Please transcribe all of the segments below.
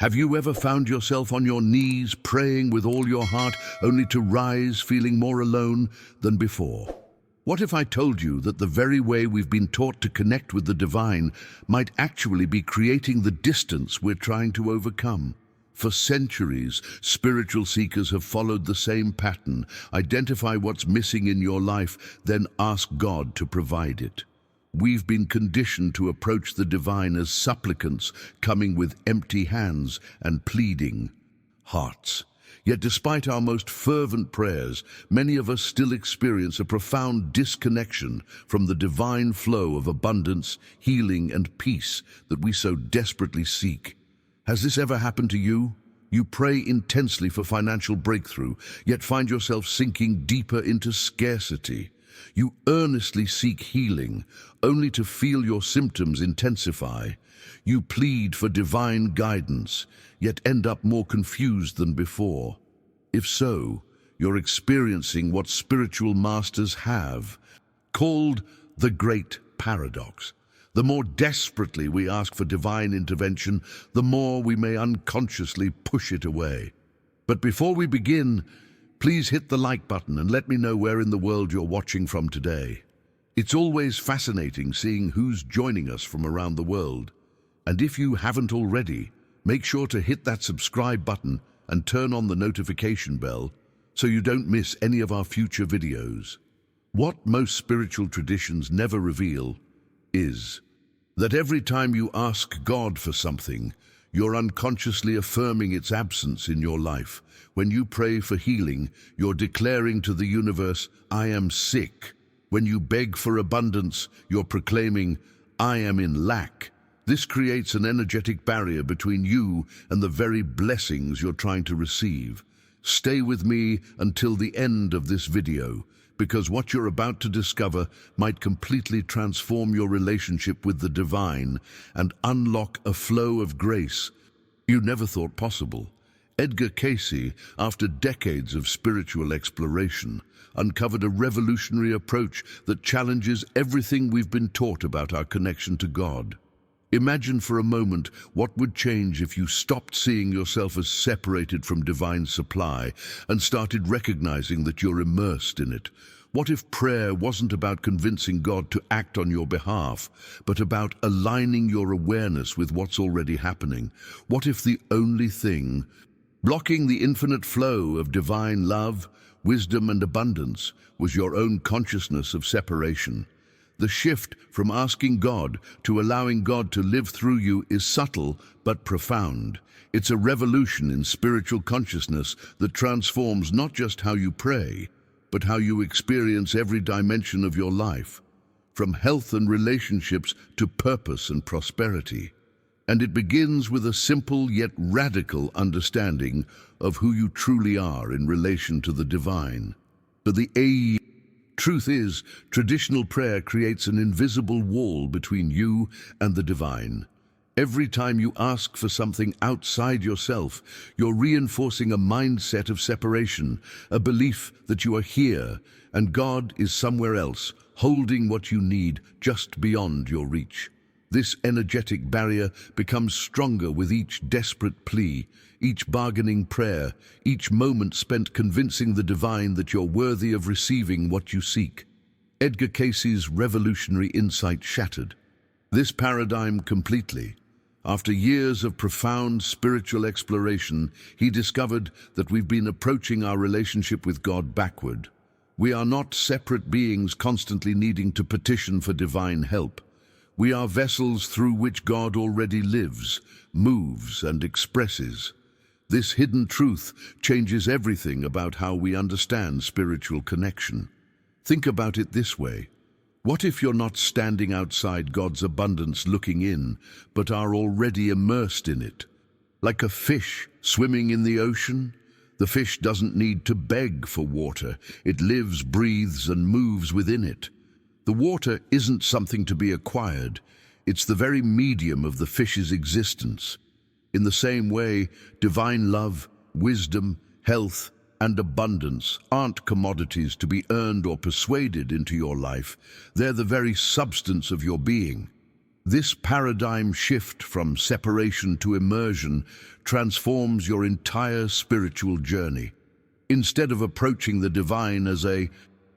Have you ever found yourself on your knees praying with all your heart only to rise feeling more alone than before? What if I told you that the very way we've been taught to connect with the divine might actually be creating the distance we're trying to overcome? For centuries, spiritual seekers have followed the same pattern. Identify what's missing in your life, then ask God to provide it. We've been conditioned to approach the divine as supplicants, coming with empty hands and pleading hearts. Yet despite our most fervent prayers, many of us still experience a profound disconnection from the divine flow of abundance, healing, and peace that we so desperately seek. Has this ever happened to you? You pray intensely for financial breakthrough, yet find yourself sinking deeper into scarcity. You earnestly seek healing, only to feel your symptoms intensify. You plead for divine guidance, yet end up more confused than before. If so, you're experiencing what spiritual masters have called the Great Paradox. The more desperately we ask for divine intervention, the more we may unconsciously push it away. But before we begin, please hit the like button and let me know where in the world you're watching from today. It's always fascinating seeing who's joining us from around the world. And if you haven't already, make sure to hit that subscribe button and turn on the notification bell so you don't miss any of our future videos. What most spiritual traditions never reveal is that every time you ask God for something, you're unconsciously affirming its absence in your life. When you pray for healing, you're declaring to the universe, "I am sick." When you beg for abundance, you're proclaiming, "I am in lack." This creates an energetic barrier between you and the very blessings you're trying to receive. Stay with me until the end of this video, because what you're about to discover might completely transform your relationship with the divine and unlock a flow of grace you never thought possible. Edgar Cayce, after decades of spiritual exploration, uncovered a revolutionary approach that challenges everything we've been taught about our connection to God. Imagine for a moment what would change if you stopped seeing yourself as separated from divine supply and started recognizing that you're immersed in it. What if prayer wasn't about convincing God to act on your behalf, but about aligning your awareness with what's already happening? What if the only thing blocking the infinite flow of divine love, wisdom, and abundance was your own consciousness of separation? The shift from asking God to allowing God to live through you is subtle but profound. It's a revolution in spiritual consciousness that transforms not just how you pray, but how you experience every dimension of your life, from health and relationships to purpose and prosperity. And it begins with a simple yet radical understanding of who you truly are in relation to the divine. Truth is, traditional prayer creates an invisible wall between you and the divine. Every time you ask for something outside yourself, you're reinforcing a mindset of separation, a belief that you are here and God is somewhere else, holding what you need just beyond your reach. This energetic barrier becomes stronger with each desperate plea, each bargaining prayer, each moment spent convincing the divine that you're worthy of receiving what you seek. Edgar Cayce's revolutionary insight shattered this paradigm completely. After years of profound spiritual exploration, he discovered that we've been approaching our relationship with God backward. We are not separate beings constantly needing to petition for divine help. We are vessels through which God already lives, moves, and expresses. This hidden truth changes everything about how we understand spiritual connection. Think about it this way. What if you're not standing outside God's abundance looking in, but are already immersed in it? Like a fish swimming in the ocean, the fish doesn't need to beg for water. It lives, breathes, and moves within it. The water isn't something to be acquired. It's the very medium of the fish's existence. In the same way, divine love, wisdom, health, and abundance aren't commodities to be earned or persuaded into your life. They're the very substance of your being. This paradigm shift from separation to immersion transforms your entire spiritual journey. Instead of approaching the divine as a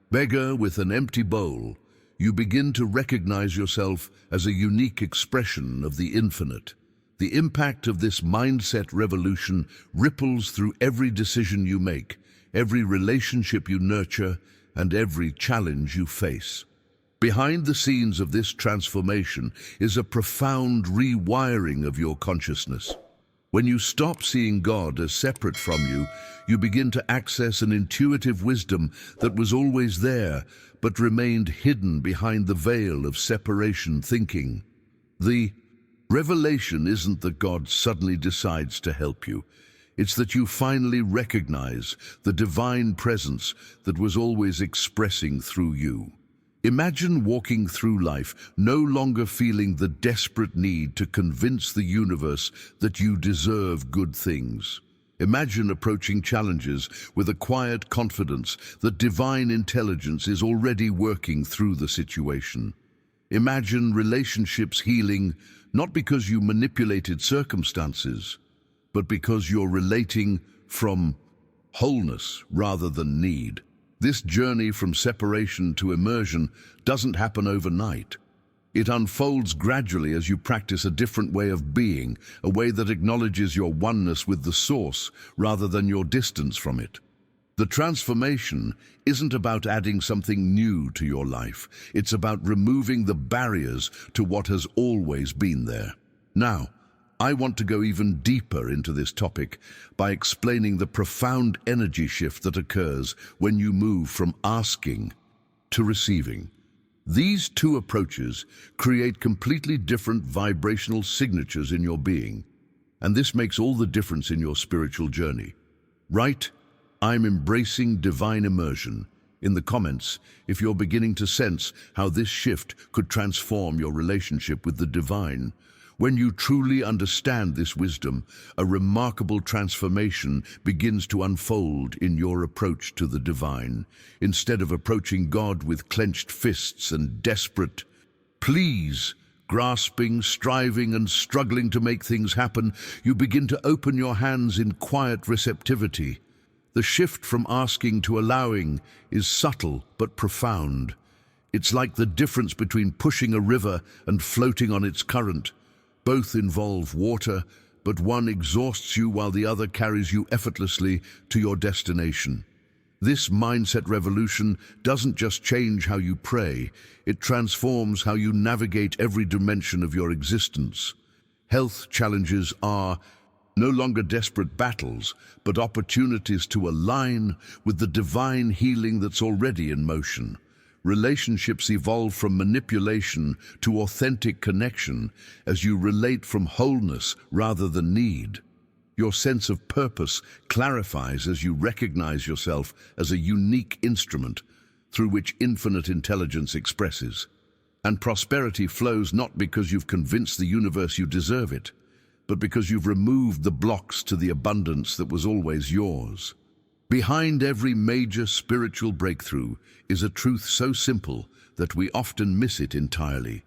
beggar with an empty bowl, you begin to recognize yourself as a unique expression of the infinite. The impact of this mindset revolution ripples through every decision you make, every relationship you nurture, and every challenge you face. Behind the scenes of this transformation is a profound rewiring of your consciousness. When you stop seeing God as separate from you, you begin to access an intuitive wisdom that was always there, but remained hidden behind the veil of separation thinking. The revelation isn't that God suddenly decides to help you. It's that you finally recognize the divine presence that was always expressing through you. Imagine walking through life no longer feeling the desperate need to convince the universe that you deserve good things. Imagine approaching challenges with a quiet confidence that divine intelligence is already working through the situation. Imagine relationships healing not because you manipulated circumstances, but because you're relating from wholeness rather than need. This journey from separation to immersion doesn't happen overnight. It unfolds gradually as you practice a different way of being, a way that acknowledges your oneness with the source rather than your distance from it. The transformation isn't about adding something new to your life. It's about removing the barriers to what has always been there. Now, I want to go even deeper into this topic by explaining the profound energy shift that occurs when you move from asking to receiving. These two approaches create completely different vibrational signatures in your being, and this makes all the difference in your spiritual journey. Write, "I'm embracing divine immersion" in the comments if you're beginning to sense how this shift could transform your relationship with the divine. When you truly understand this wisdom, a remarkable transformation begins to unfold in your approach to the divine. Instead of approaching God with clenched fists and desperate pleas, grasping, striving, and struggling to make things happen, you begin to open your hands in quiet receptivity. The shift from asking to allowing is subtle but profound. It's like the difference between pushing a river and floating on its current. Both involve water, but one exhausts you while the other carries you effortlessly to your destination. This mindset revolution doesn't just change how you pray, it transforms how you navigate every dimension of your existence. Health challenges are no longer desperate battles, but opportunities to align with the divine healing that's already in motion. Relationships evolve from manipulation to authentic connection as you relate from wholeness rather than need. Your sense of purpose clarifies as you recognize yourself as a unique instrument through which infinite intelligence expresses. And prosperity flows not because you've convinced the universe you deserve it, but because you've removed the blocks to the abundance that was always yours. Behind every major spiritual breakthrough is a truth so simple that we often miss it entirely.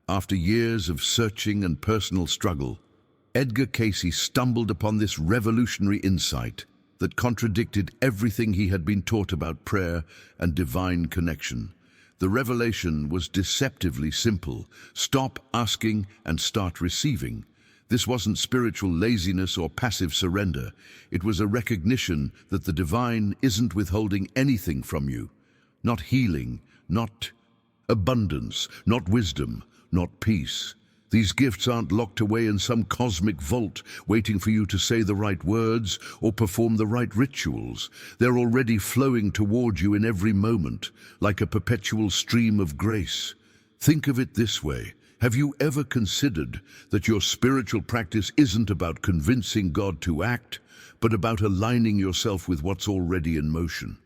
After years of searching and personal struggle, Edgar Cayce stumbled upon this revolutionary insight that contradicted everything he had been taught about prayer and divine connection. The revelation was deceptively simple: stop asking and start receiving. This wasn't spiritual laziness or passive surrender. It was a recognition that the divine isn't withholding anything from you. Not healing, not abundance, not wisdom, not peace. These gifts aren't locked away in some cosmic vault, waiting for you to say the right words or perform the right rituals. They're already flowing toward you in every moment, like a perpetual stream of grace. Think of it this way. Have you ever considered that your spiritual practice isn't about convincing God to act, but about aligning yourself with what's already in motion?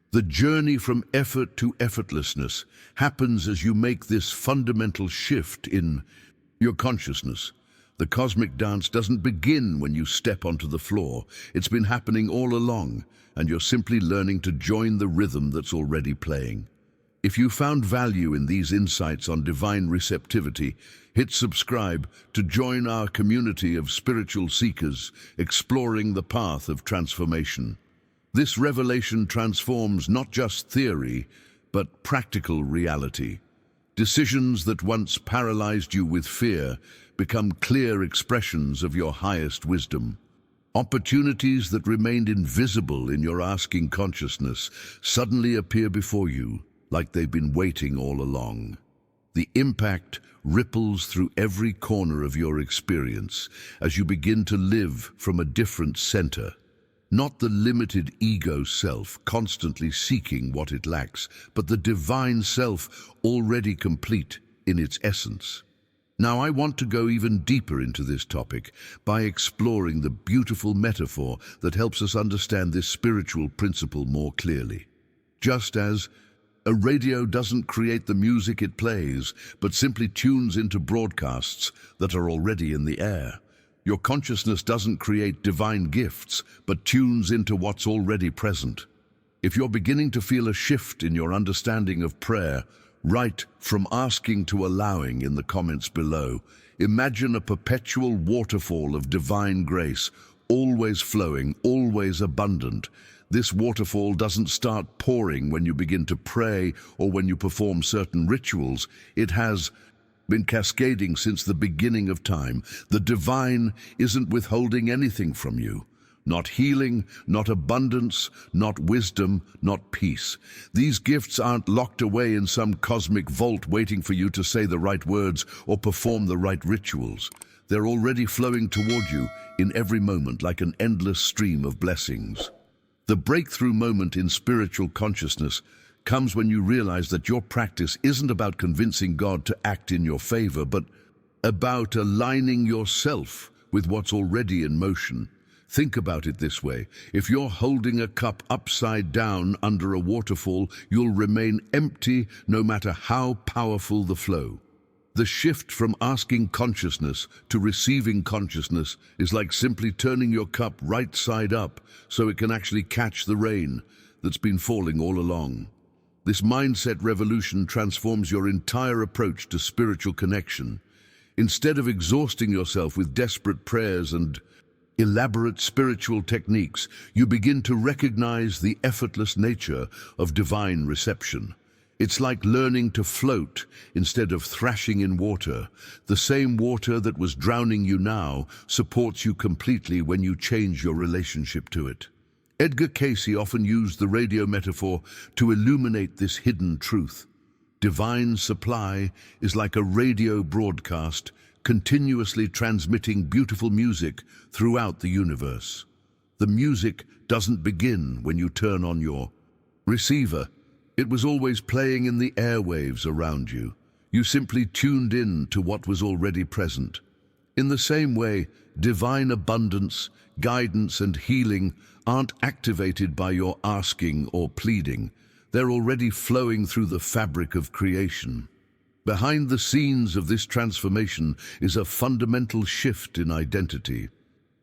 The journey from effort to effortlessness happens as you make this fundamental shift in your consciousness. The cosmic dance doesn't begin when you step onto the floor. It's been happening all along, and you're simply learning to join the rhythm that's already playing. If you found value in these insights on divine receptivity, hit subscribe to join our community of spiritual seekers exploring the path of transformation. This revelation transforms not just theory, but practical reality. Decisions that once paralyzed you with fear become clear expressions of your highest wisdom. Opportunities that remained invisible in your asking consciousness suddenly appear before you, like they've been waiting all along. The impact ripples through every corner of your experience as you begin to live from a different center. Not the limited ego self constantly seeking what it lacks, but the divine self already complete in its essence. Now I want to go even deeper into this topic by exploring the beautiful metaphor that helps us understand this spiritual principle more clearly. Just as a radio doesn't create the music it plays, but simply tunes into broadcasts that are already in the air. Your consciousness doesn't create divine gifts, but tunes into what's already present. If you're beginning to feel a shift in your understanding of prayer, write "from asking to allowing" in the comments below. Imagine a perpetual waterfall of divine grace, always flowing, always abundant. This waterfall doesn't start pouring when you begin to pray or when you perform certain rituals. It has been cascading since the beginning of time. The divine isn't withholding anything from you. Not healing, not abundance, not wisdom, not peace. These gifts aren't locked away in some cosmic vault waiting for you to say the right words or perform the right rituals. They're already flowing toward you in every moment like an endless stream of blessings. The breakthrough moment in spiritual consciousness comes when you realize that your practice isn't about convincing God to act in your favor, but about aligning yourself with what's already in motion. Think about it this way. If you're holding a cup upside down under a waterfall, you'll remain empty no matter how powerful the flow. The shift from asking consciousness to receiving consciousness is like simply turning your cup right side up so it can actually catch the rain that's been falling all along. This mindset revolution transforms your entire approach to spiritual connection. Instead of exhausting yourself with desperate prayers and elaborate spiritual techniques, you begin to recognize the effortless nature of divine reception. It's like learning to float instead of thrashing in water. The same water that was drowning you now supports you completely when you change your relationship to it. Edgar Cayce often used the radio metaphor to illuminate this hidden truth. Divine supply is like a radio broadcast, continuously transmitting beautiful music throughout the universe. The music doesn't begin when you turn on your receiver. It was always playing in the airwaves around you. You simply tuned in to what was already present. In the same way, divine abundance, guidance, and healing aren't activated by your asking or pleading. They're already flowing through the fabric of creation. Behind the scenes of this transformation is a fundamental shift in identity.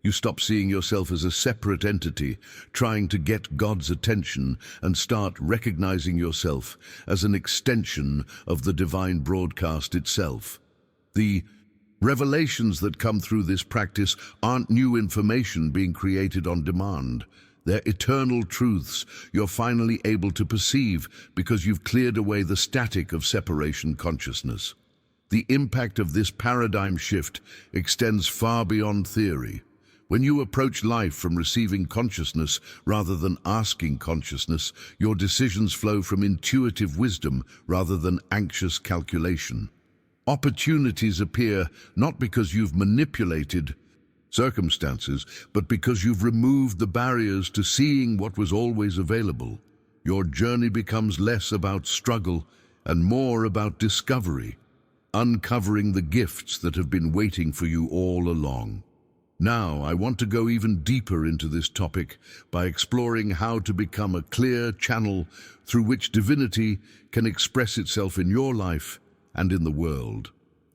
You stop seeing yourself as a separate entity, trying to get God's attention, and start recognizing yourself as an extension of the divine broadcast itself. The revelations that come through this practice aren't new information being created on demand. They're eternal truths you're finally able to perceive because you've cleared away the static of separation consciousness. The impact of this paradigm shift extends far beyond theory. When you approach life from receiving consciousness rather than asking consciousness, your decisions flow from intuitive wisdom rather than anxious calculation. Opportunities appear not because you've manipulated circumstances, but because you've removed the barriers to seeing what was always available. Your journey becomes less about struggle and more about discovery, uncovering the gifts that have been waiting for you all along. Now, I want to go even deeper into this topic by exploring how to become a clear channel through which divinity can express itself in your life and in the world.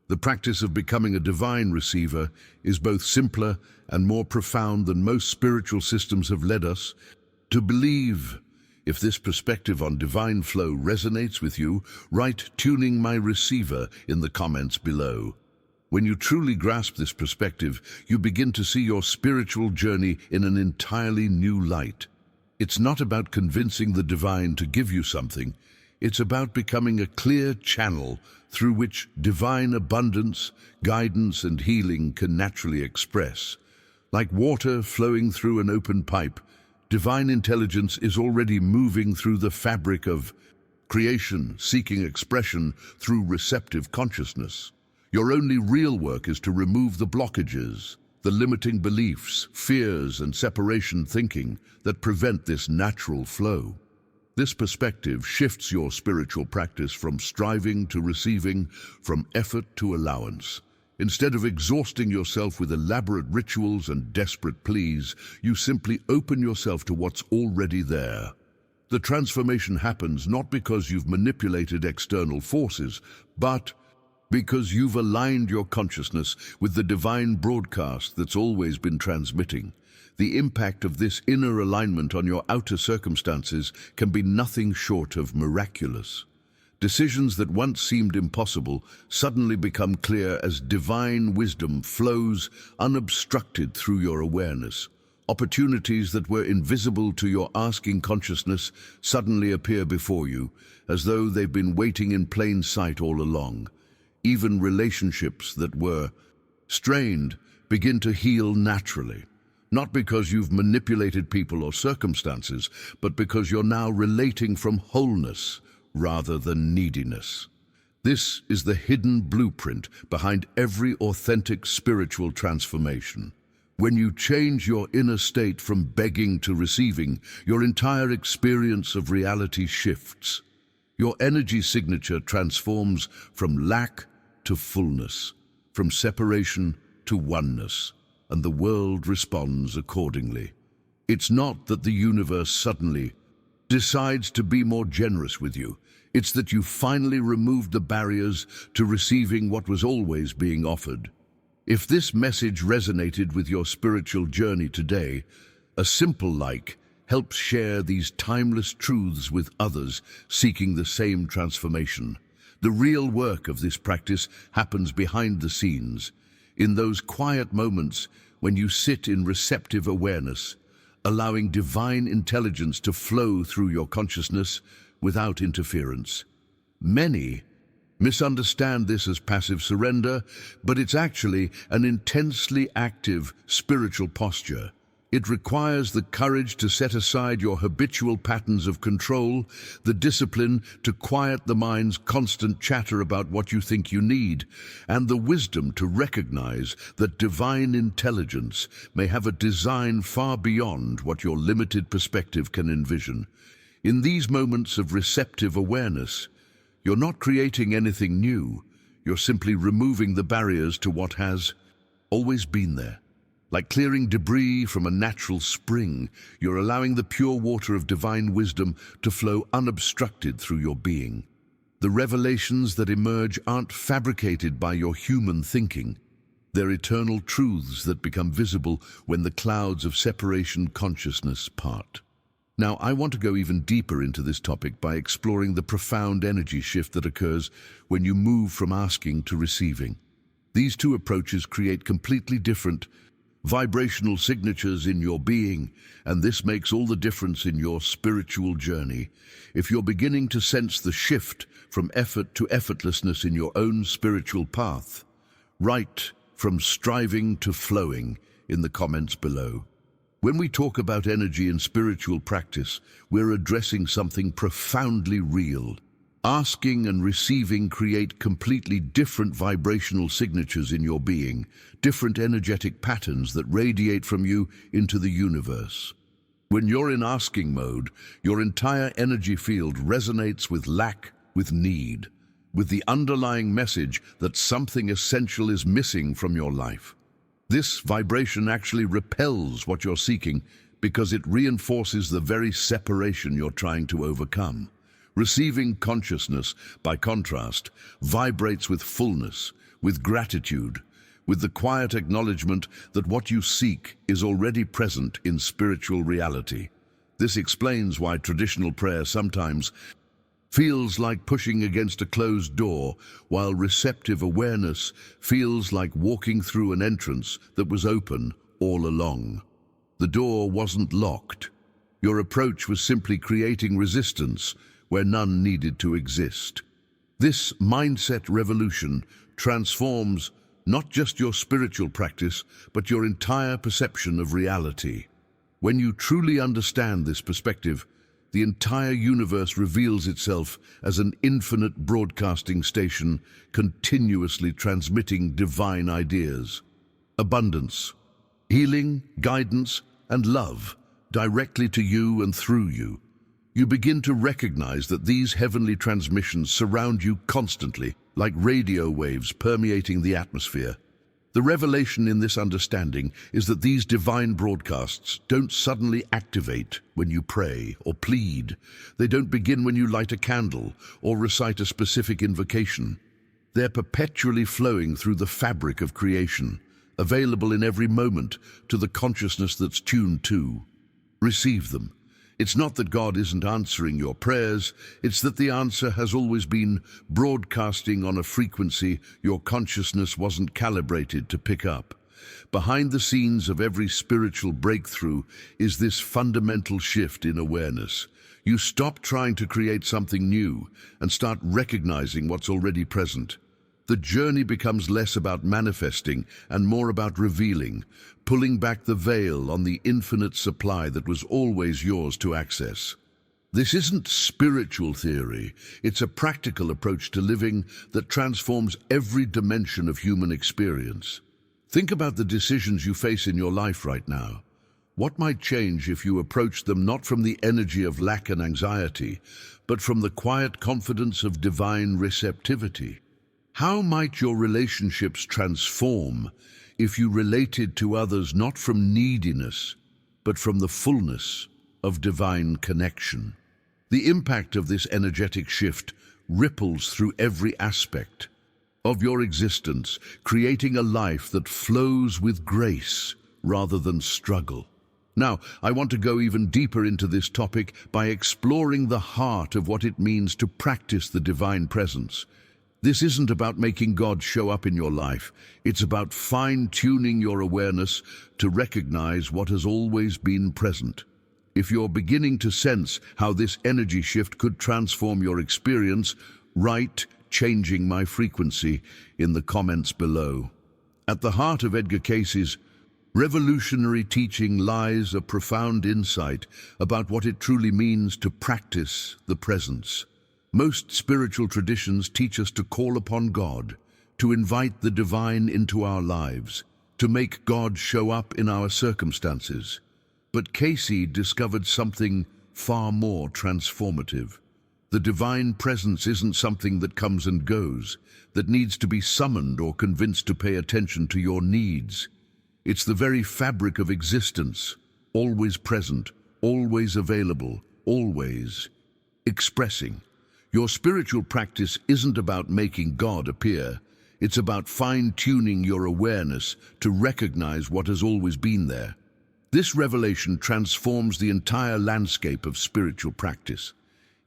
The practice of becoming a divine receiver is both simpler and more profound than most spiritual systems have led us to believe. If this perspective on divine flow resonates with you, write "tuning my receiver" in the comments below. When you truly grasp this perspective, you begin to see your spiritual journey in an entirely new light. It's not about convincing the divine to give you something. It's about becoming a clear channel through which divine abundance, guidance, and healing can naturally express. Like water flowing through an open pipe, divine intelligence is already moving through the fabric of creation, seeking expression through receptive consciousness. Your only real work is to remove the blockages, the limiting beliefs, fears, and separation thinking that prevent this natural flow. This perspective shifts your spiritual practice from striving to receiving, from effort to allowance. Instead of exhausting yourself with elaborate rituals and desperate pleas, you simply open yourself to what's already there. The transformation happens not because you've manipulated external forces, but because you've aligned your consciousness with the divine broadcast that's always been transmitting. The impact of this inner alignment on your outer circumstances can be nothing short of miraculous. Decisions that once seemed impossible suddenly become clear as divine wisdom flows unobstructed through your awareness. Opportunities that were invisible to your asking consciousness suddenly appear before you, as though they've been waiting in plain sight all along. Even relationships that were strained begin to heal naturally. Not because you've manipulated people or circumstances, but because you're now relating from wholeness rather than neediness. This is the hidden blueprint behind every authentic spiritual transformation. When you change your inner state from begging to receiving, your entire experience of reality shifts. Your energy signature transforms from lack to fullness, from separation to oneness, and the world responds accordingly. It's not that the universe suddenly decides to be more generous with you. It's that you finally removed the barriers to receiving what was always being offered. If this message resonated with your spiritual journey today, a simple like helps share these timeless truths with others seeking the same transformation. The real work of this practice happens behind the scenes, in those quiet moments when you sit in receptive awareness, allowing divine intelligence to flow through your consciousness without interference. Many misunderstand this as passive surrender, but it's actually an intensely active spiritual posture. It requires the courage to set aside your habitual patterns of control, the discipline to quiet the mind's constant chatter about what you think you need, and the wisdom to recognize that divine intelligence may have a design far beyond what your limited perspective can envision. In these moments of receptive awareness, you're not creating anything new. You're simply removing the barriers to what has always been there. Like clearing debris from a natural spring, you're allowing the pure water of divine wisdom to flow unobstructed through your being. The revelations that emerge aren't fabricated by your human thinking. They're eternal truths that become visible when the clouds of separation consciousness part. Now, I want to go even deeper into this topic by exploring the profound energy shift that occurs when you move from asking to receiving. These two approaches create completely different vibrational signatures in your being, and this makes all the difference in your spiritual journey. If you're beginning to sense the shift from effort to effortlessness in your own spiritual path, write "from striving to flowing" in the comments below. When we talk about energy in spiritual practice, we're addressing something profoundly real. Asking and receiving create completely different vibrational signatures in your being, different energetic patterns that radiate from you into the universe. When you're in asking mode, your entire energy field resonates with lack, with need, with the underlying message that something essential is missing from your life. This vibration actually repels what you're seeking because it reinforces the very separation you're trying to overcome. Receiving consciousness, by contrast, vibrates with fullness, with gratitude, with the quiet acknowledgement that what you seek is already present in spiritual reality. This explains why traditional prayer sometimes feels like pushing against a closed door, while receptive awareness feels like walking through an entrance that was open all along. The door wasn't locked. Your approach was simply creating resistance where none needed to exist. This mindset revolution transforms not just your spiritual practice, but your entire perception of reality. When you truly understand this perspective, the entire universe reveals itself as an infinite broadcasting station continuously transmitting divine ideas, abundance, healing, guidance, and love directly to you and through you. You begin to recognize that these heavenly transmissions surround you constantly, like radio waves permeating the atmosphere. The revelation in this understanding is that these divine broadcasts don't suddenly activate when you pray or plead. They don't begin when you light a candle or recite a specific invocation. They're perpetually flowing through the fabric of creation, available in every moment to the consciousness that's tuned to. Receive them. It's not that God isn't answering your prayers, it's that the answer has always been broadcasting on a frequency your consciousness wasn't calibrated to pick up. Behind the scenes of every spiritual breakthrough is this fundamental shift in awareness. You stop trying to create something new and start recognizing what's already present. The journey becomes less about manifesting and more about revealing, pulling back the veil on the infinite supply that was always yours to access. This isn't spiritual theory, it's a practical approach to living that transforms every dimension of human experience. Think about the decisions you face in your life right now. What might change if you approach them not from the energy of lack and anxiety, but from the quiet confidence of divine receptivity? How might your relationships transform if you related to others not from neediness, but from the fullness of divine connection? The impact of this energetic shift ripples through every aspect of your existence, creating a life that flows with grace rather than struggle. Now, I want to go even deeper into this topic by exploring the heart of what it means to practice the divine presence. This isn't about making God show up in your life. It's about fine-tuning your awareness to recognize what has always been present. If you're beginning to sense how this energy shift could transform your experience, write "changing my frequency" in the comments below. At the heart of Edgar Cayce's revolutionary teaching lies a profound insight about what it truly means to practice the presence. Most spiritual traditions teach us to call upon God, to invite the divine into our lives, to make God show up in our circumstances. But Cayce discovered something far more transformative. The divine presence isn't something that comes and goes, that needs to be summoned or convinced to pay attention to your needs. It's the very fabric of existence, always present, always available, always expressing. Your spiritual practice isn't about making God appear. It's about fine-tuning your awareness to recognize what has always been there. This revelation transforms the entire landscape of spiritual practice.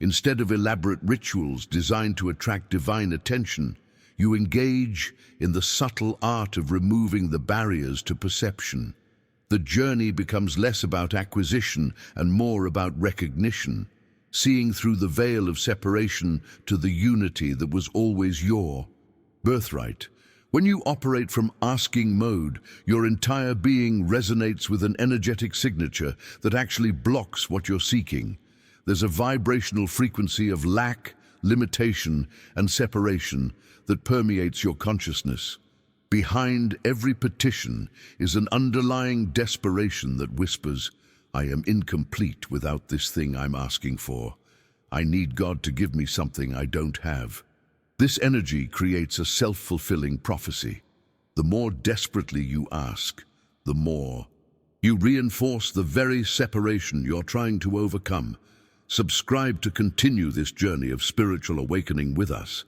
Instead of elaborate rituals designed to attract divine attention, you engage in the subtle art of removing the barriers to perception. The journey becomes less about acquisition and more about recognition, seeing through the veil of separation to the unity that was always your birthright. When you operate from asking mode, your entire being resonates with an energetic signature that actually blocks what you're seeking. There's a vibrational frequency of lack, limitation, and separation that permeates your consciousness. Behind every petition is an underlying desperation that whispers, "I am incomplete without this thing I'm asking for. I need God to give me something I don't have." This energy creates a self-fulfilling prophecy. The more desperately you ask, the more you reinforce the very separation you're trying to overcome. Subscribe to continue this journey of spiritual awakening with us.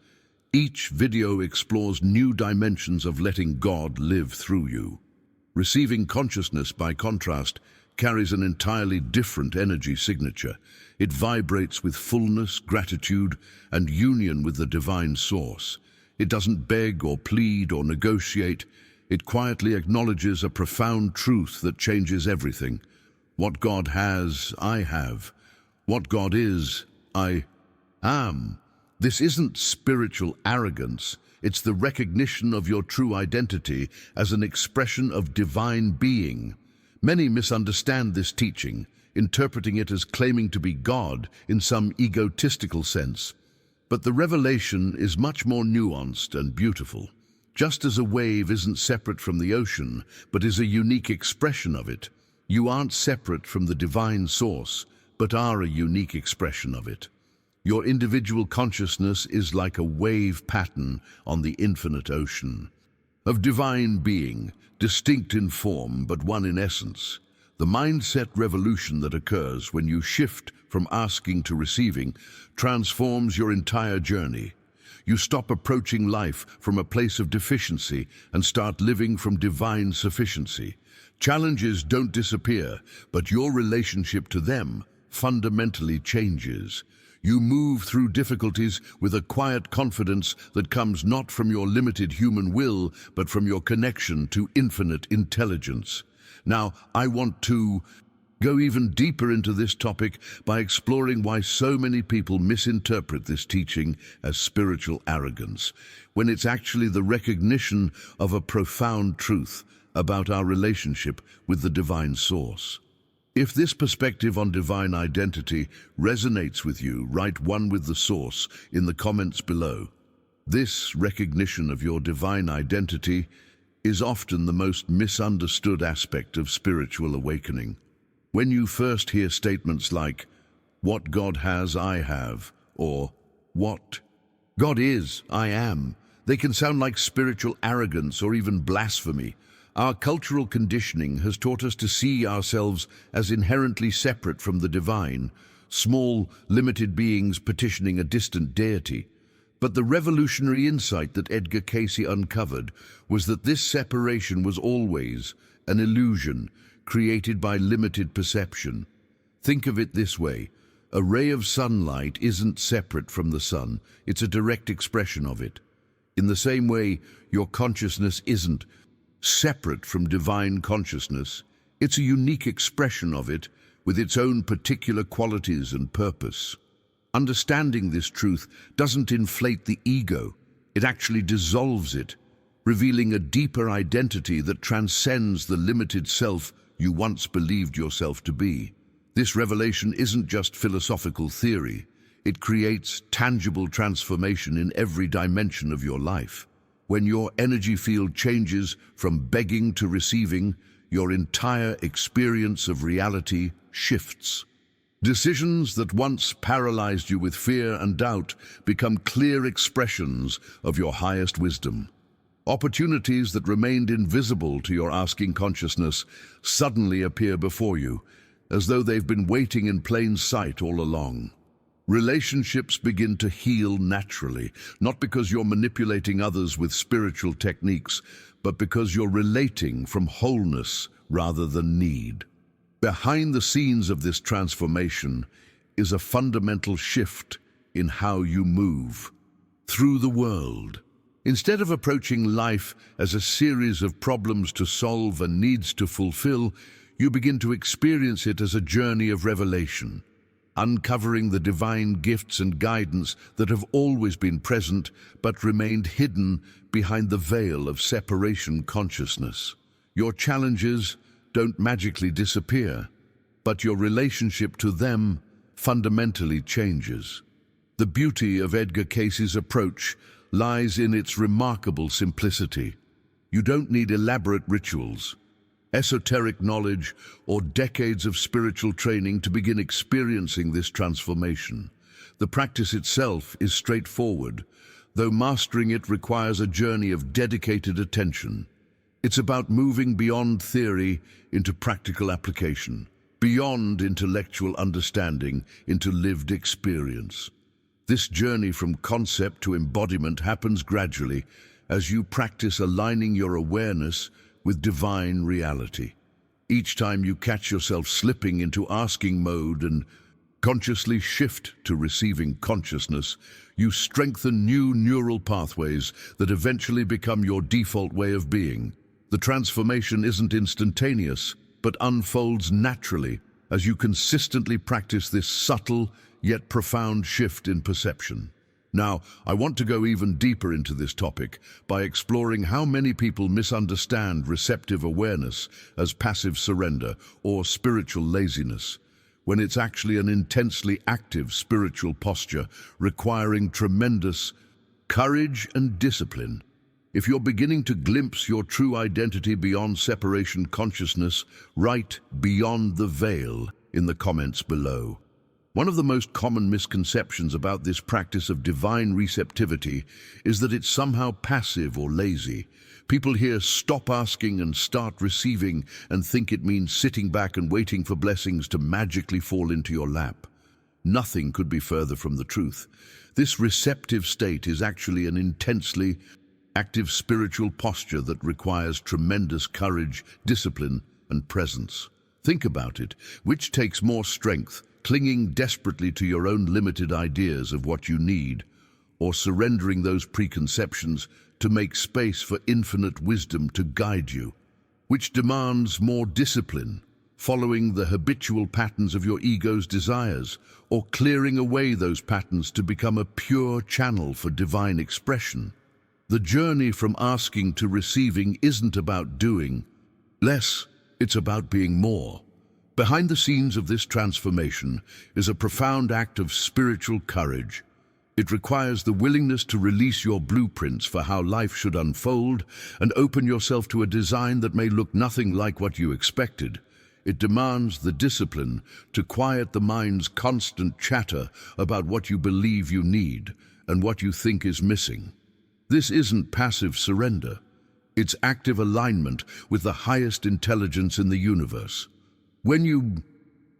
Each video explores new dimensions of letting God live through you. Receiving consciousness, by contrast, carries an entirely different energy signature. It vibrates with fullness, gratitude, and union with the divine source. It doesn't beg or plead or negotiate. It quietly acknowledges a profound truth that changes everything. What God has, I have. What God is, I am. This isn't spiritual arrogance. It's the recognition of your true identity as an expression of divine being. Many misunderstand this teaching, interpreting it as claiming to be God in some egotistical sense. But the revelation is much more nuanced and beautiful. Just as a wave isn't separate from the ocean, but is a unique expression of it, you aren't separate from the divine source, but are a unique expression of it. Your individual consciousness is like a wave pattern on the infinite ocean of divine being, distinct in form but one in essence. The mindset revolution that occurs when you shift from asking to receiving transforms your entire journey. You stop approaching life from a place of deficiency and start living from divine sufficiency. Challenges don't disappear, but your relationship to them fundamentally changes. You move through difficulties with a quiet confidence that comes not from your limited human will, but from your connection to infinite intelligence. Now, I want to go even deeper into this topic by exploring why so many people misinterpret this teaching as spiritual arrogance, when it's actually the recognition of a profound truth about our relationship with the divine source. If this perspective on divine identity resonates with you, write "One with the Source" in the comments below. This recognition of your divine identity is often the most misunderstood aspect of spiritual awakening. When you first hear statements like, "What God has, I have," or "What God is, I am," they can sound like spiritual arrogance or even blasphemy. Our cultural conditioning has taught us to see ourselves as inherently separate from the divine, small, limited beings petitioning a distant deity. But the revolutionary insight that Edgar Cayce uncovered was that this separation was always an illusion created by limited perception. Think of it this way: a ray of sunlight isn't separate from the sun, it's a direct expression of it. In the same way, your consciousness isn't separate from divine consciousness. It's a unique expression of it with its own particular qualities and purpose. Understanding this truth doesn't inflate the ego, it actually dissolves it, revealing a deeper identity that transcends the limited self you once believed yourself to be. This revelation isn't just philosophical theory, it creates tangible transformation in every dimension of your life. When your energy field changes from begging to receiving, your entire experience of reality shifts. Decisions that once paralyzed you with fear and doubt become clear expressions of your highest wisdom. Opportunities that remained invisible to your asking consciousness suddenly appear before you, as though they've been waiting in plain sight all along. Relationships begin to heal naturally, not because you're manipulating others with spiritual techniques, but because you're relating from wholeness rather than need. Behind the scenes of this transformation is a fundamental shift in how you move through the world. Instead of approaching life as a series of problems to solve and needs to fulfill, you begin to experience it as a journey of revelation, uncovering the divine gifts and guidance that have always been present but remained hidden behind the veil of separation consciousness. Your challenges don't magically disappear, but your relationship to them fundamentally changes. The beauty of Edgar Cayce's approach lies in its remarkable simplicity. You don't need elaborate rituals, esoteric knowledge, or decades of spiritual training to begin experiencing this transformation. The practice itself is straightforward, though mastering it requires a journey of dedicated attention. It's about moving beyond theory into practical application, beyond intellectual understanding into lived experience. This journey from concept to embodiment happens gradually as you practice aligning your awareness with divine reality. Each time you catch yourself slipping into asking mode and consciously shift to receiving consciousness, you strengthen new neural pathways that eventually become your default way of being. The transformation isn't instantaneous, but unfolds naturally as you consistently practice this subtle yet profound shift in perception. Now, I want to go even deeper into this topic by exploring how many people misunderstand receptive awareness as passive surrender or spiritual laziness, when it's actually an intensely active spiritual posture requiring tremendous courage and discipline. If you're beginning to glimpse your true identity beyond separation consciousness, write "beyond the veil" in the comments below. One of the most common misconceptions about this practice of divine receptivity is that it's somehow passive or lazy. People hear "stop asking and start receiving" and think it means sitting back and waiting for blessings to magically fall into your lap. Nothing could be further from the truth. This receptive state is actually an intensely active spiritual posture that requires tremendous courage, discipline, and presence. Think about it. Which takes more strength, clinging desperately to your own limited ideas of what you need, or surrendering those preconceptions to make space for infinite wisdom to guide you? Which demands more discipline, following the habitual patterns of your ego's desires, or clearing away those patterns to become a pure channel for divine expression? The journey from asking to receiving isn't about doing less, it's about being more. Behind the scenes of this transformation is a profound act of spiritual courage. It requires the willingness to release your blueprints for how life should unfold and open yourself to a design that may look nothing like what you expected. It demands the discipline to quiet the mind's constant chatter about what you believe you need and what you think is missing. This isn't passive surrender. It's active alignment with the highest intelligence in the universe. When you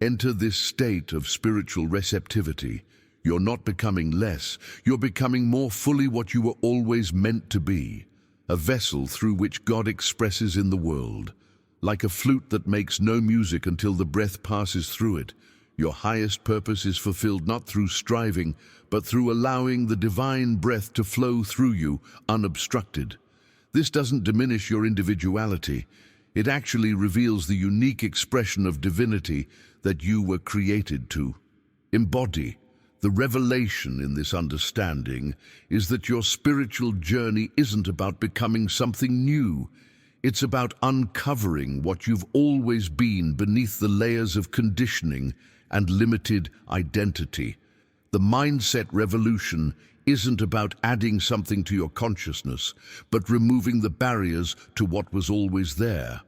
enter this state of spiritual receptivity, you're not becoming less, you're becoming more fully what you were always meant to be, a vessel through which God expresses in the world. Like a flute that makes no music until the breath passes through it, your highest purpose is fulfilled not through striving, but through allowing the divine breath to flow through you unobstructed. This doesn't diminish your individuality. It actually reveals the unique expression of divinity that you were created to embody. The revelation in this understanding is that your spiritual journey isn't about becoming something new. It's about uncovering what you've always been beneath the layers of conditioning and limited identity. The mindset revolution isn't about adding something to your consciousness, but removing the barriers to what was always there.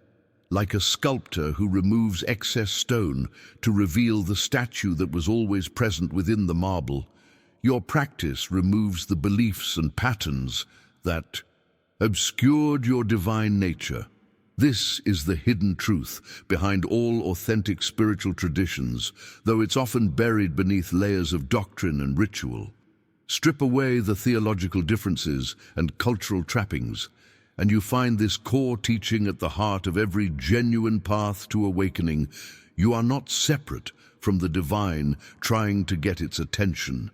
Like a sculptor who removes excess stone to reveal the statue that was always present within the marble, your practice removes the beliefs and patterns that obscured your divine nature. This is the hidden truth behind all authentic spiritual traditions, though it's often buried beneath layers of doctrine and ritual. Strip away the theological differences and cultural trappings, and you find this core teaching at the heart of every genuine path to awakening. You are not separate from the divine trying to get its attention.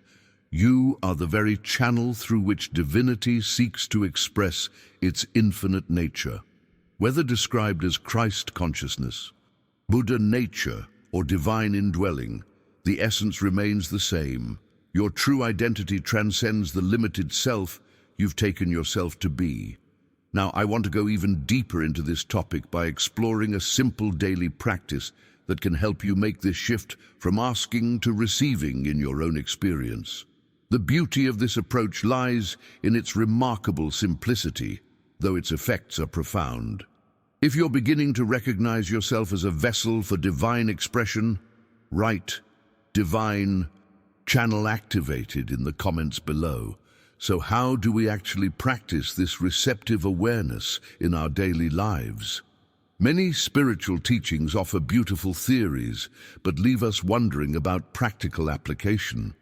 You are the very channel through which divinity seeks to express its infinite nature. Whether described as Christ consciousness, Buddha nature, or divine indwelling, the essence remains the same. Your true identity transcends the limited self you've taken yourself to be. Now, I want to go even deeper into this topic by exploring a simple daily practice that can help you make this shift from asking to receiving in your own experience. The beauty of this approach lies in its remarkable simplicity, though its effects are profound. If you're beginning to recognize yourself as a vessel for divine expression, write "divine channel activated" in the comments below. So how do we actually practice this receptive awareness in our daily lives? Many spiritual teachings offer beautiful theories, but leave us wondering about practical application.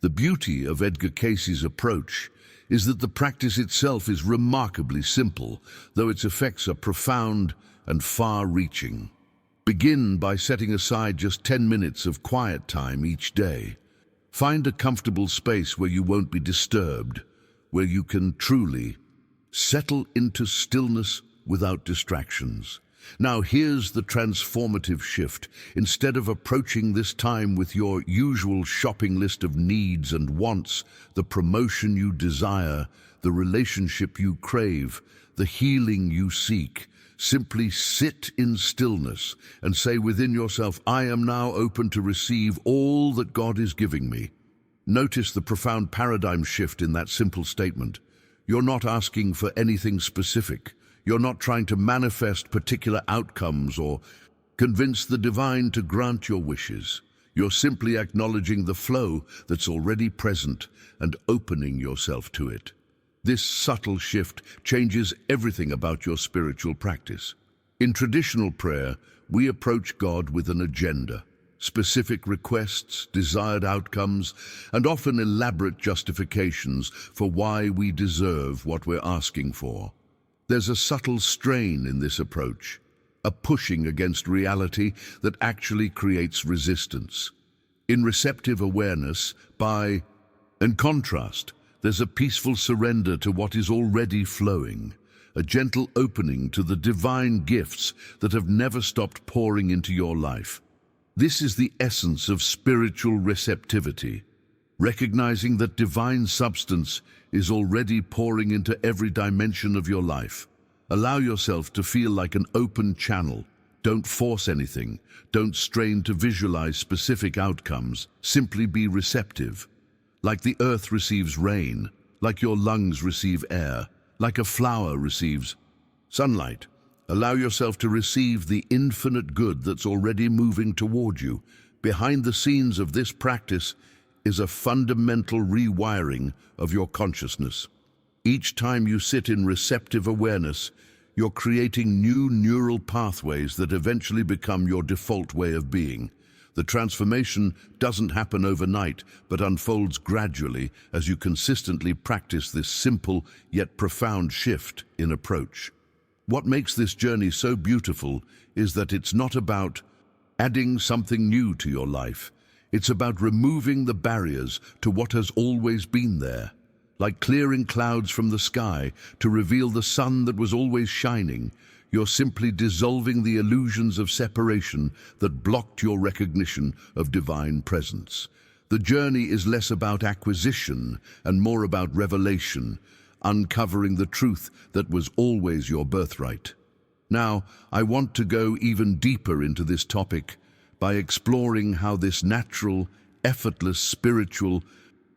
The beauty of Edgar Cayce's approach is that the practice itself is remarkably simple, though its effects are profound and far-reaching. Begin by setting aside just 10 minutes of quiet time each day. Find a comfortable space where you won't be disturbed, where you can truly settle into stillness without distractions. Now here's the transformative shift. Instead of approaching this time with your usual shopping list of needs and wants, the promotion you desire, the relationship you crave, the healing you seek, simply sit in stillness and say within yourself, I am now open to receive all that God is giving me. Notice the profound paradigm shift in that simple statement. You're not asking for anything specific. You're not trying to manifest particular outcomes or convince the divine to grant your wishes. You're simply acknowledging the flow that's already present and opening yourself to it. This subtle shift changes everything about your spiritual practice. In traditional prayer, we approach God with an agenda, specific requests, desired outcomes, and often elaborate justifications for why we deserve what we're asking for. There's a subtle strain in this approach, a pushing against reality that actually creates resistance. In receptive awareness, in contrast, there's a peaceful surrender to what is already flowing, a gentle opening to the divine gifts that have never stopped pouring into your life. This is the essence of spiritual receptivity, recognizing that divine substance is already pouring into every dimension of your life. Allow yourself to feel like an open channel. Don't force anything. Don't strain to visualize specific outcomes. Simply be receptive. Like the earth receives rain, like your lungs receive air, like a flower receives sunlight. Allow yourself to receive the infinite good that's already moving toward you. Behind the scenes of this practice is a fundamental rewiring of your consciousness. Each time you sit in receptive awareness, you're creating new neural pathways that eventually become your default way of being. The transformation doesn't happen overnight, but unfolds gradually as you consistently practice this simple yet profound shift in approach. What makes this journey so beautiful is that it's not about adding something new to your life. It's about removing the barriers to what has always been there, like clearing clouds from the sky to reveal the sun that was always shining. You're simply dissolving the illusions of separation that blocked your recognition of divine presence. The journey is less about acquisition and more about revelation, uncovering the truth that was always your birthright. Now, I want to go even deeper into this topic by exploring how this natural, effortless, spiritual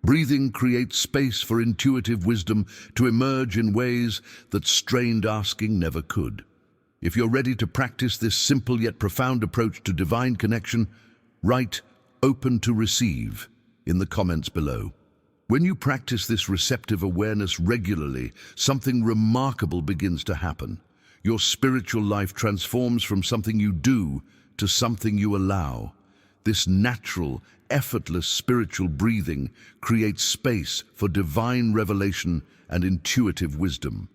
breathing creates space for intuitive wisdom to emerge in ways that strained asking never could. If you're ready to practice this simple yet profound approach to divine connection, write "open to receive" in the comments below. When you practice this receptive awareness regularly, something remarkable begins to happen. Your spiritual life transforms from something you do to something you allow. This natural, effortless spiritual breathing creates space for divine revelation and intuitive wisdom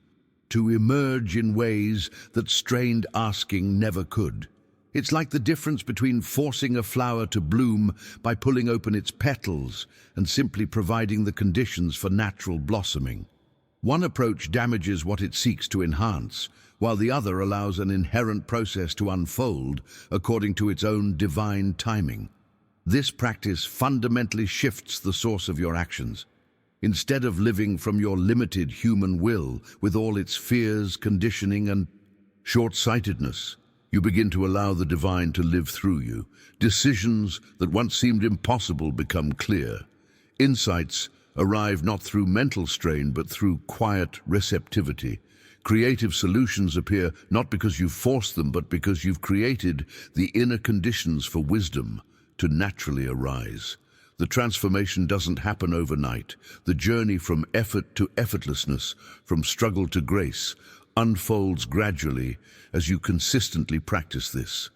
to emerge in ways that strained asking never could. It's like the difference between forcing a flower to bloom by pulling open its petals and simply providing the conditions for natural blossoming. One approach damages what it seeks to enhance, while the other allows an inherent process to unfold according to its own divine timing. This practice fundamentally shifts the source of your actions. Instead of living from your limited human will with all its fears, conditioning, and short-sightedness, you begin to allow the divine to live through you. Decisions that once seemed impossible become clear. Insights arrive not through mental strain but through quiet receptivity. Creative solutions appear not because you've forced them but because you've created the inner conditions for wisdom to naturally arise. The transformation doesn't happen overnight. The journey from effort to effortlessness, from struggle to grace, unfolds gradually as you consistently practice this.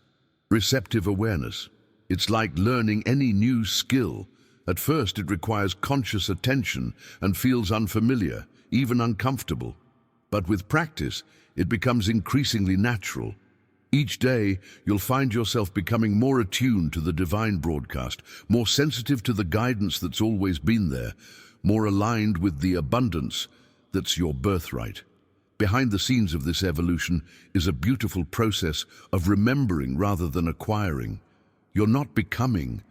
Receptive awareness. It's like learning any new skill. At first, it requires conscious attention and feels unfamiliar, even uncomfortable. But with practice, it becomes increasingly natural. Each day, you'll find yourself becoming more attuned to the divine broadcast, more sensitive to the guidance that's always been there, more aligned with the abundance that's your birthright. Behind the scenes of this evolution is a beautiful process of remembering rather than acquiring. You're not becoming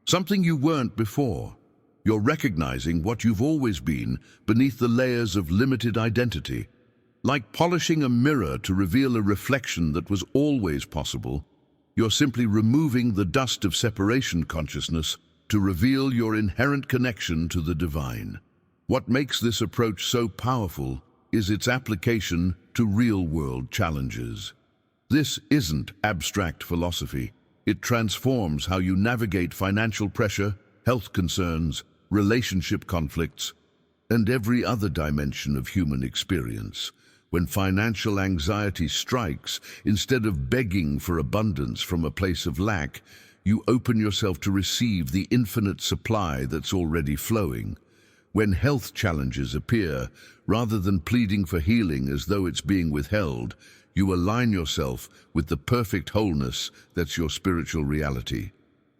something you weren't before. You're recognizing what you've always been beneath the layers of limited identity. Like polishing a mirror to reveal a reflection that was always possible, you're simply removing the dust of separation consciousness to reveal your inherent connection to the divine. What makes this approach so powerful is its application to real-world challenges. This isn't abstract philosophy. It transforms how you navigate financial pressure, health concerns, relationship conflicts, and every other dimension of human experience. When financial anxiety strikes, instead of begging for abundance from a place of lack, you open yourself to receive the infinite supply that's already flowing. When health challenges appear, rather than pleading for healing as though it's being withheld, you align yourself with the perfect wholeness that's your spiritual reality.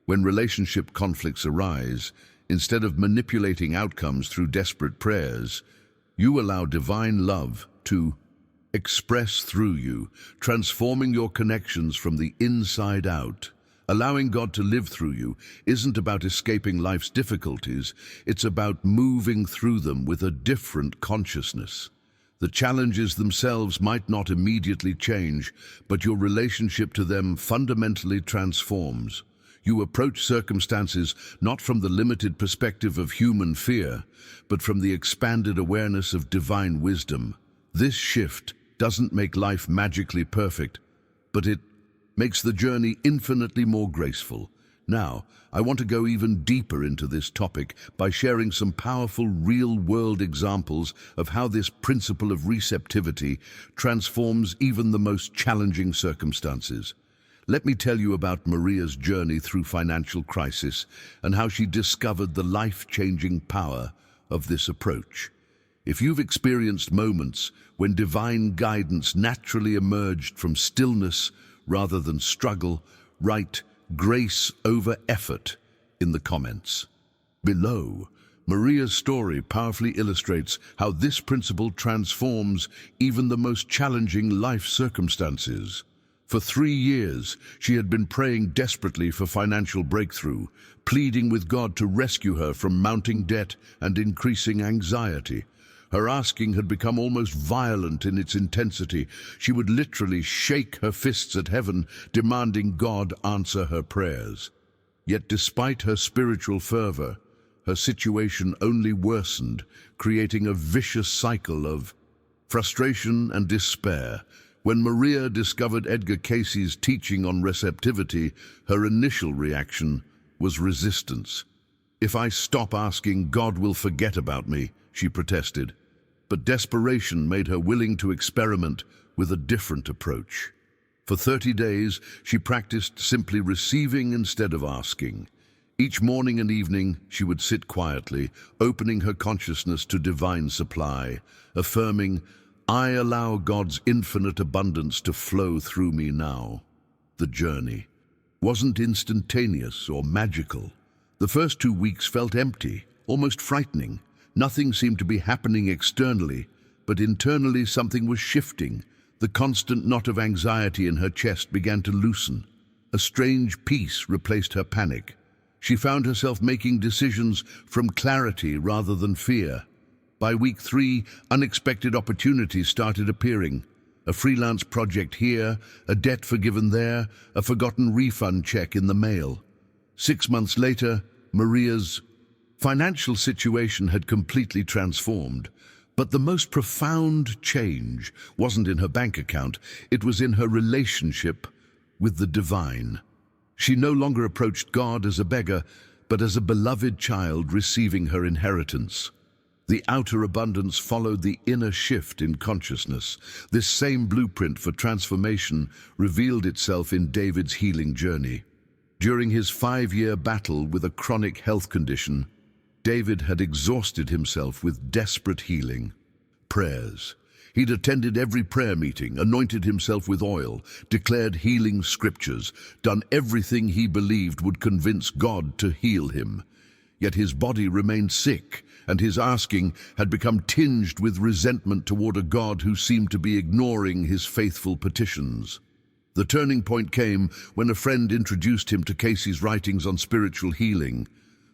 When relationship conflicts arise, instead of manipulating outcomes through desperate prayers, you allow divine love to express through you, transforming your connections from the inside out. Allowing God to live through you isn't about escaping life's difficulties, it's about moving through them with a different consciousness. The challenges themselves might not immediately change, but your relationship to them fundamentally transforms. You approach circumstances not from the limited perspective of human fear, but from the expanded awareness of divine wisdom. This shift doesn't make life magically perfect, but it makes the journey infinitely more graceful. Now, I want to go even deeper into this topic by sharing some powerful real-world examples of how this principle of receptivity transforms even the most challenging circumstances. Let me tell you about Maria's journey through financial crisis and how she discovered the life-changing power of this approach. If you've experienced moments when divine guidance naturally emerged from stillness rather than struggle, write "grace over effort" in the comments. Below, Maria's story powerfully illustrates how this principle transforms even the most challenging life circumstances. For 3 years, she had been praying desperately for financial breakthrough, pleading with God to rescue her from mounting debt and increasing anxiety. Her asking had become almost violent in its intensity. She would literally shake her fists at heaven, demanding God answer her prayers. Yet despite her spiritual fervor, her situation only worsened, creating a vicious cycle of frustration and despair. When Maria discovered Edgar Cayce's teaching on receptivity, her initial reaction was resistance. "If I stop asking, God will forget about me," she protested. But desperation made her willing to experiment with a different approach. For 30 days, she practiced simply receiving instead of asking. Each morning and evening, she would sit quietly, opening her consciousness to divine supply, affirming, "I allow God's infinite abundance to flow through me now." The journey wasn't instantaneous or magical. The first 2 weeks felt empty, almost frightening. Nothing seemed to be happening externally, but internally something was shifting. The constant knot of anxiety in her chest began to loosen. A strange peace replaced her panic. She found herself making decisions from clarity rather than fear. By week 3, unexpected opportunities started appearing. A freelance project here, a debt forgiven there, a forgotten refund check in the mail. 6 months later, Maria's financial situation had completely transformed. But the most profound change wasn't in her bank account, it was in her relationship with the divine. She no longer approached God as a beggar, but as a beloved child receiving her inheritance. The outer abundance followed the inner shift in consciousness. This same blueprint for transformation revealed itself in David's healing journey. During his 5-year battle with a chronic health condition, David had exhausted himself with desperate healing prayers. He'd attended every prayer meeting, anointed himself with oil, declared healing scriptures, done everything he believed would convince God to heal him. Yet his body remained sick, and his asking had become tinged with resentment toward a God who seemed to be ignoring his faithful petitions. The turning point came when a friend introduced him to Cayce's writings on spiritual healing.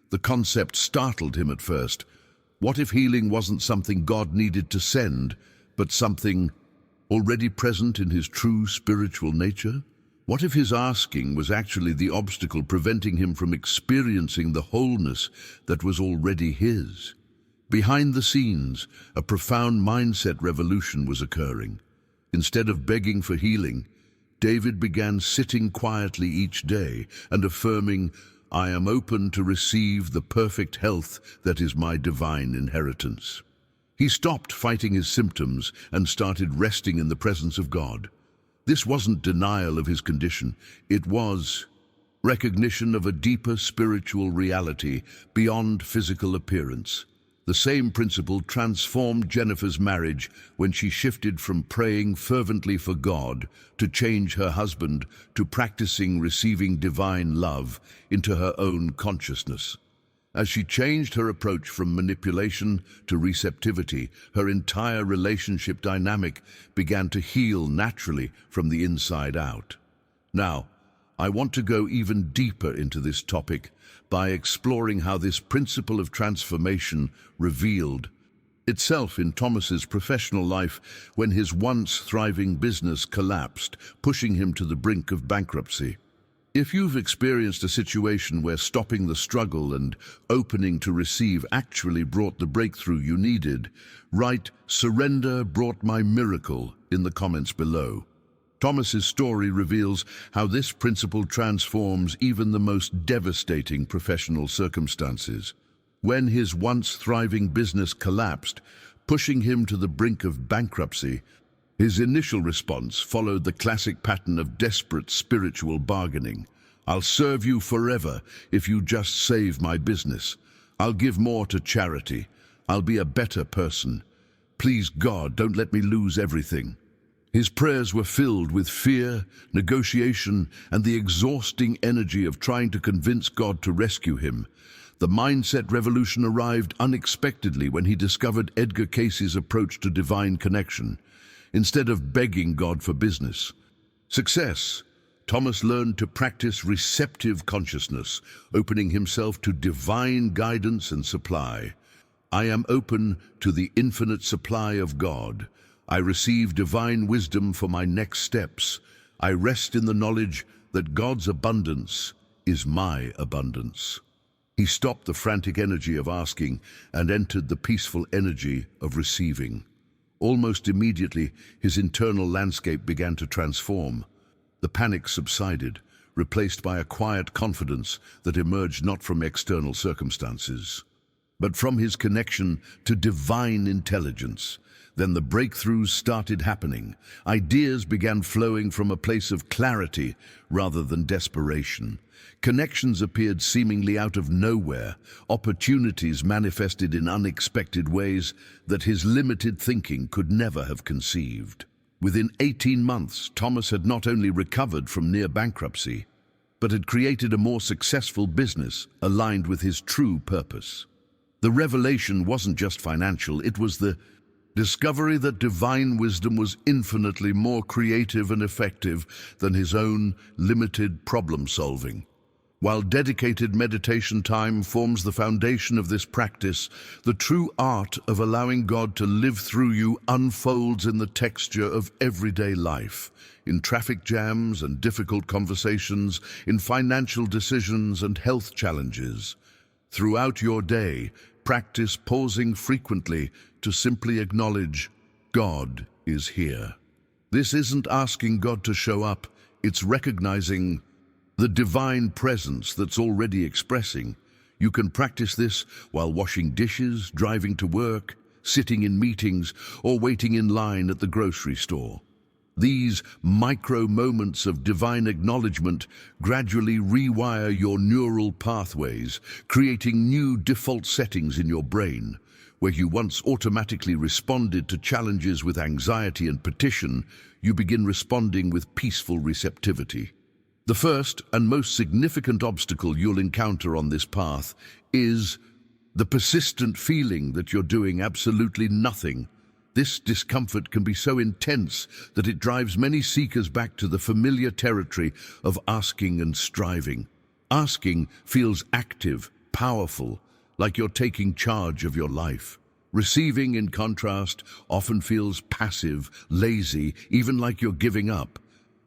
The concept startled him at first. What if healing wasn't something God needed to send, but something already present in his true spiritual nature? What if his asking was actually the obstacle preventing him from experiencing the wholeness that was already his? Behind the scenes, a profound mindset revolution was occurring. Instead of begging for healing, David began sitting quietly each day and affirming, "I am open to receive the perfect health that is my divine inheritance." He stopped fighting his symptoms and started resting in the presence of God. This wasn't denial of his condition, it was recognition of a deeper spiritual reality beyond physical appearance. The same principle transformed Jennifer's marriage when she shifted from praying fervently for God to change her husband to practicing receiving divine love into her own consciousness. As she changed her approach from manipulation to receptivity, her entire relationship dynamic began to heal naturally from the inside out. Now, I want to go even deeper into this topic by exploring how this principle of transformation revealed itself in Thomas's professional life when his once thriving business collapsed, pushing him to the brink of bankruptcy. If you've experienced a situation where stopping the struggle and opening to receive actually brought the breakthrough you needed, write "Surrender brought my miracle" in the comments below. Thomas's story reveals how this principle transforms even the most devastating professional circumstances. When his once thriving business collapsed, pushing him to the brink of bankruptcy, his initial response followed the classic pattern of desperate spiritual bargaining. "I'll serve you forever if you just save my business. I'll give more to charity. I'll be a better person. Please, God, don't let me lose everything." His prayers were filled with fear, negotiation, and the exhausting energy of trying to convince God to rescue him. The mindset revolution arrived unexpectedly when he discovered Edgar Cayce's approach to divine connection. Instead of begging God for success, Thomas learned to practice receptive consciousness, opening himself to divine guidance and supply. "I am open to the infinite supply of God. I receive divine wisdom for my next steps. I rest in the knowledge that God's abundance is my abundance." He stopped the frantic energy of asking and entered the peaceful energy of receiving. Almost immediately, his internal landscape began to transform. The panic subsided, replaced by a quiet confidence that emerged not from external circumstances, but from his connection to divine intelligence. Then the breakthroughs started happening. Ideas began flowing from a place of clarity rather than desperation. Connections appeared seemingly out of nowhere. Opportunities manifested in unexpected ways that his limited thinking could never have conceived. Within 18 months, Thomas had not only recovered from near bankruptcy, but had created a more successful business aligned with his true purpose. The revelation wasn't just financial, it was the discovery that divine wisdom was infinitely more creative and effective than his own limited problem-solving. While dedicated meditation time forms the foundation of this practice, the true art of allowing God to live through you unfolds in the texture of everyday life, in traffic jams and difficult conversations, in financial decisions and health challenges. Throughout your day, practice pausing frequently to simply acknowledge, God is here. This isn't asking God to show up, it's recognizing the divine presence that's already expressing. You can practice this while washing dishes, driving to work, sitting in meetings, or waiting in line at the grocery store. These micro moments of divine acknowledgement gradually rewire your neural pathways, creating new default settings in your brain. where you once automatically responded to challenges with anxiety and petition, you begin responding with peaceful receptivity. The first and most significant obstacle you'll encounter on this path is the persistent feeling that you're doing absolutely nothing. This discomfort can be so intense that it drives many seekers back to the familiar territory of asking and striving. Asking feels active, powerful, like you're taking charge of your life. Receiving, in contrast, often feels passive, lazy, even like you're giving up.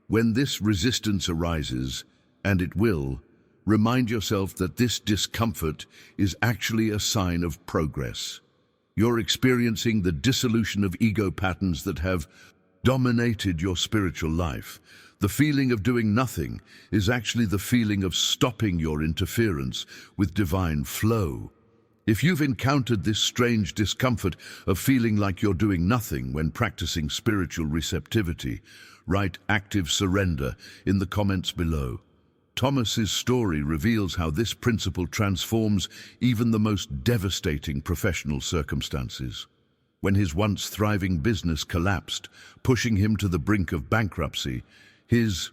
When this resistance arises, and it will, remind yourself that this discomfort is actually a sign of progress. You're experiencing the dissolution of ego patterns that have dominated your spiritual life. The feeling of doing nothing is actually the feeling of stopping your interference with divine flow. If you've encountered this strange discomfort of feeling like you're doing nothing when practicing spiritual receptivity, write active surrender in the comments below. Thomas's story reveals how this principle transforms even the most devastating professional circumstances. When his once thriving business collapsed, pushing him to the brink of bankruptcy, his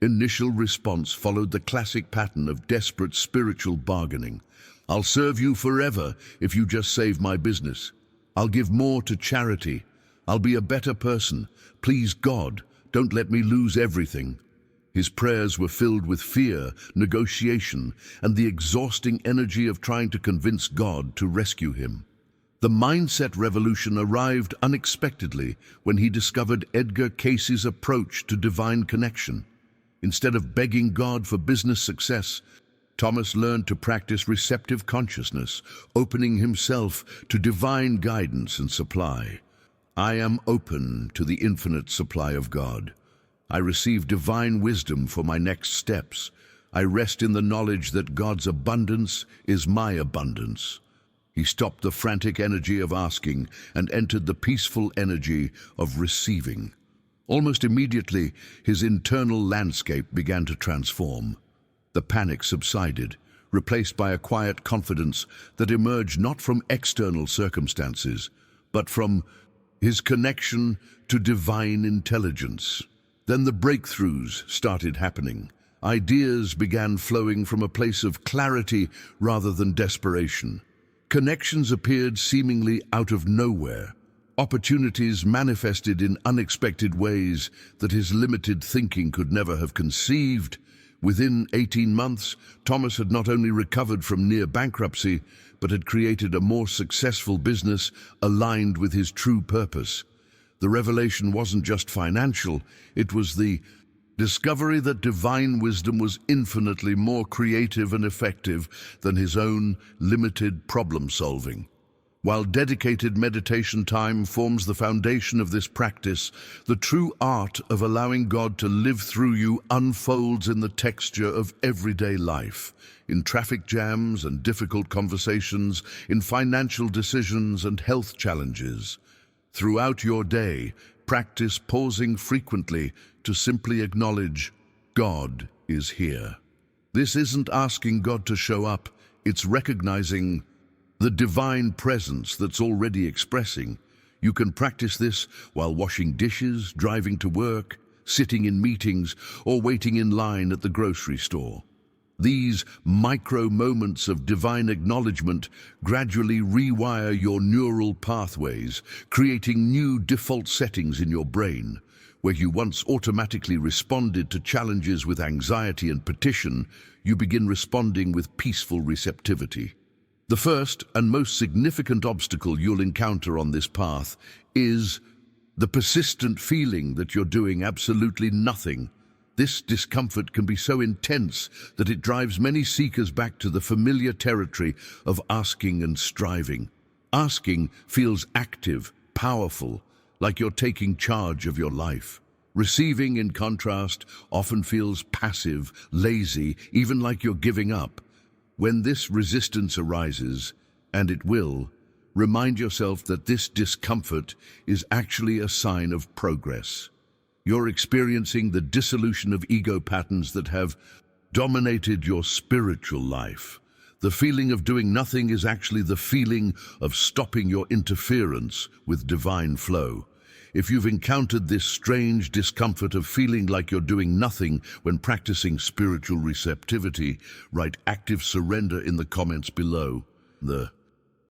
initial response followed the classic pattern of desperate spiritual bargaining. "I'll serve you forever if you just save my business. I'll give more to charity. I'll be a better person. Please, God, don't let me lose everything." His prayers were filled with fear, negotiation, and the exhausting energy of trying to convince God to rescue him. The mindset revolution arrived unexpectedly when he discovered Edgar Cayce's approach to divine connection. Instead of begging God for business success, Thomas learned to practice receptive consciousness, opening himself to divine guidance and supply. "I am open to the infinite supply of God. I receive divine wisdom for my next steps. I rest in the knowledge that God's abundance is my abundance." He stopped the frantic energy of asking and entered the peaceful energy of receiving. Almost immediately, his internal landscape began to transform. The panic subsided, replaced by a quiet confidence that emerged not from external circumstances, but from his connection to divine intelligence. Then the breakthroughs started happening. Ideas began flowing from a place of clarity rather than desperation. Connections appeared seemingly out of nowhere. Opportunities manifested in unexpected ways that his limited thinking could never have conceived. Within 18 months, Thomas had not only recovered from near bankruptcy, but had created a more successful business aligned with his true purpose. The revelation wasn't just financial, it was the discovery that divine wisdom was infinitely more creative and effective than his own limited problem-solving. While dedicated meditation time forms the foundation of this practice, the true art of allowing God to live through you unfolds in the texture of everyday life, in traffic jams and difficult conversations, in financial decisions and health challenges. Throughout your day, practice pausing frequently to simply acknowledge, God is here. This isn't asking God to show up, it's recognizing the divine presence that's already expressing. You can practice this while washing dishes, driving to work, sitting in meetings, or waiting in line at the grocery store. These micro moments of divine acknowledgement gradually rewire your neural pathways, creating new default settings in your brain. Where you once automatically responded to challenges with anxiety and petition, you begin responding with peaceful receptivity. The first and most significant obstacle you'll encounter on this path is the persistent feeling that you're doing absolutely nothing. This discomfort can be so intense that it drives many seekers back to the familiar territory of asking and striving. Asking feels active, powerful, like you're taking charge of your life. Receiving, in contrast, often feels passive, lazy, even like you're giving up. When this resistance arises, and it will, remind yourself that this discomfort is actually a sign of progress. You're experiencing the dissolution of ego patterns that have dominated your spiritual life. The feeling of doing nothing is actually the feeling of stopping your interference with divine flow. If you've encountered this strange discomfort of feeling like you're doing nothing when practicing spiritual receptivity, write active surrender in the comments below. The